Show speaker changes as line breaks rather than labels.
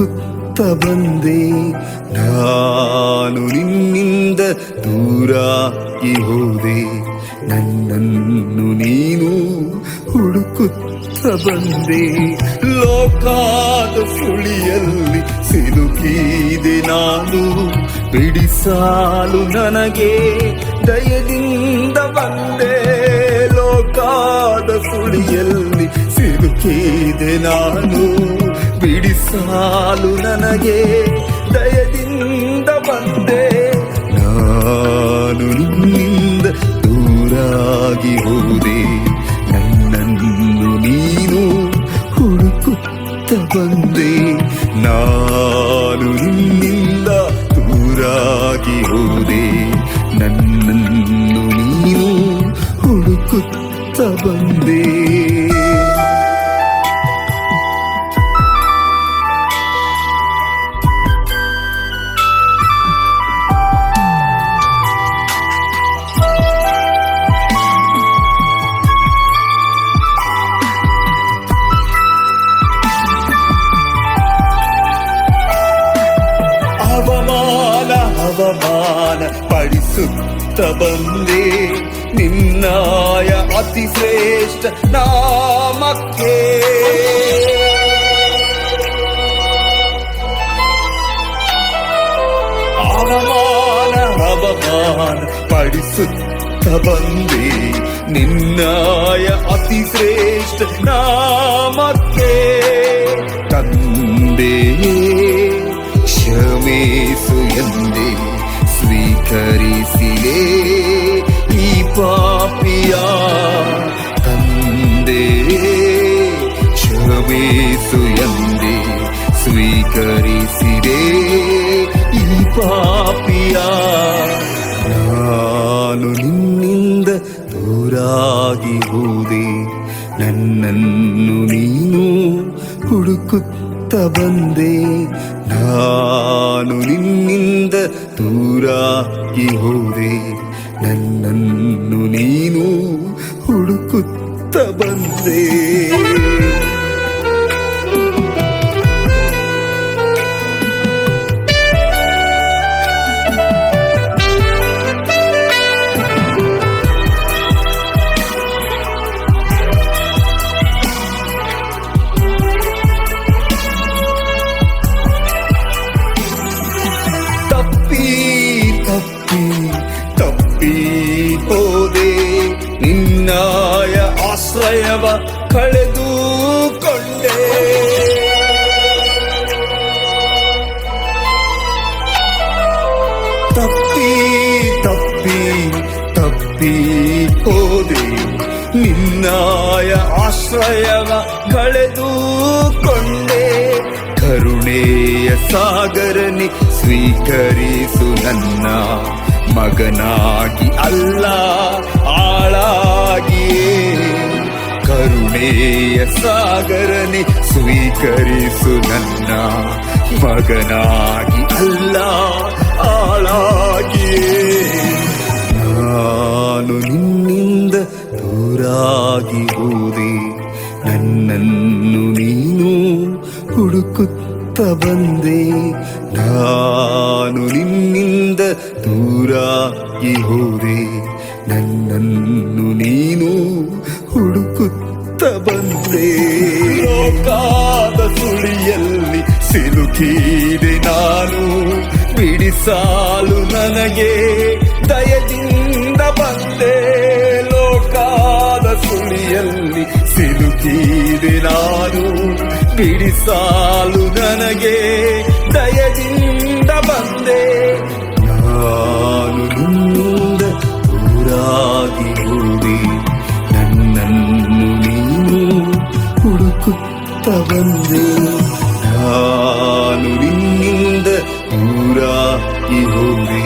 ಹುಡುಕುತ್ತ ಬಂದೆ. ನಾನು ನಿನ್ನಿಂದ ದೂರಾಗಿ ಹೋದೆ, ನನ್ನನ್ನು ನೀನು ಹುಡುಕುತ್ತ ಬಂದೆ. ಲೋಕದ ಸುಳಿಯಲ್ಲಿ ಸಿಲುಕಿದೆ ನಾನು, ಬಿಡಿಸಾಲು ನನಗೆ ದಯದಿಂದ ಬಂದೆ. ಲೋಕದ ಸುಳಿಯಲ್ಲಿ ಸಿಲುಕಿದೆ ನಾನು, ಬಿಡಿಸಾಲು ನನಗೆ ದಯದಿಂದ ಬಂದೆ. ನಾನು ನಿನ್ನಿಂದ ದೂರಾಗಿ ಹೋದೆ, ನನ್ನನ್ನು ನೀನು ಹುಡುಕುತ್ತ ಬಂದೆ. ನಾನು ನಿನ್ನಿಂದ ದೂರಾಗಿ ಹೋದೆ, ನನ್ನನ್ನು ನೀನು ಹುಡುಕುತ್ತ ಬಂದೆ. ಅವಮಾನ ಪಡಿಸುತ್ತ ಬಂದೆ, ನಿನ್ನಾಯ ಅತಿ ಶ್ರೇಷ್ಠ ನಾಮಕ್ಕೆ. ಅವಮಾನ ಪಡಿಸುತ್ತ ಬಂದೆ, ನಿನ್ನಾಯ ಅತಿ ಶ್ರೇಷ್ಠ ನಾಮಕ್ಕೆ. ತಂದೆ ಕ್ಷಮಿಸು ಎಂದೆ ಸ್ವೀಕರಿಸಿದೆ ಈ ಪಾಪಿಯ. ತಂದೆ ಕ್ಷಮಿಸು ಎಂದೆ ಸ್ವೀಕರಿಸಿದೆ ಈ ಪಾಪಿಯ. ನಾನು ನಿನ್ನಿಂದ ದೂರಾಗಿ ಹೋದೆ, ನನ್ನನ್ನು ನೀನು ಹುಡುಕುತ್ತ ಬಂದೆ. ನಾನು ನಿನ್ನಿಂದ ದೂರಾಗಿ ಹೋದೆ, ನನ್ನನ್ನು ನೀನು ಹುಡುಕುತ್ತ ಬಂದೆ. ತಪ್ಪಿ ಹೋದೆ, ನಿನ್ನಾಯ ಆಶ್ರಯವ ಕಳೆದುಕೊಂಡೆ. ತಪ್ಪಿ ಹೋದೆ, ನಿನ್ನಾಯ ಆಶ್ರಯವ ಕಳೆದುಕೊಂಡೆ. ಕರುಣೆಯ ಸಾಗರನೆ ಸ್ವೀಕರಿಸು ನನ್ನ ಮಗನಾಗಿ ಅಲ್ಲ ಆಳಾಗಿಯೇ. ಕರುಣೆಯ ಸಾಗರನೆ ಸ್ವೀಕರಿಸು ನನ್ನ ಮಗನಾಗಿ ಅಲ್ಲ ಆಳಾಗಿಯೇ. ನಾನು ನಿನ್ನಿಂದ ದೂರಾಗಿ ಹೋದೆ, ನನ್ನನ್ನು ನೀನು ಹುಡುಕುತ್ತ ಬಂದೆ. ನಾನು ನಿನ್ನಿಂದ ದೂರಾಗಿ ಹೋದೆ, ನನ್ನನ್ನು ನೀನು ಹುಡುಕುತ್ತ ಬಂದೆ. ಲೋಕದ ಸುಳಿಯಲ್ಲಿ ಸಿಲುಕಿದೆ ನಾನು, ಬಿಡಿಸಾಲು ನನಗೆ ದಯದಿಂದ ಬಂದೆ. ಲೋಕದ ಸುಳಿಯಲ್ಲಿ ಸಿಲುಕಿದೆ ನಾನು, ಬಿಡಿಸಾಲು ನನಗೆ ದಯದಿಂದ ಬಂದೆ. ನಾನು ನಿನ್ನಿಂದ ದೂರಾಗಿ ಹೋದೆ, ನನ್ನನ್ನು ನೀನು ಹುಡುಕುತ್ತ ಬಂದೆ. ನಾನು ನಿನ್ನಿಂದ ದೂರಾಗಿ ಹೋದೆ,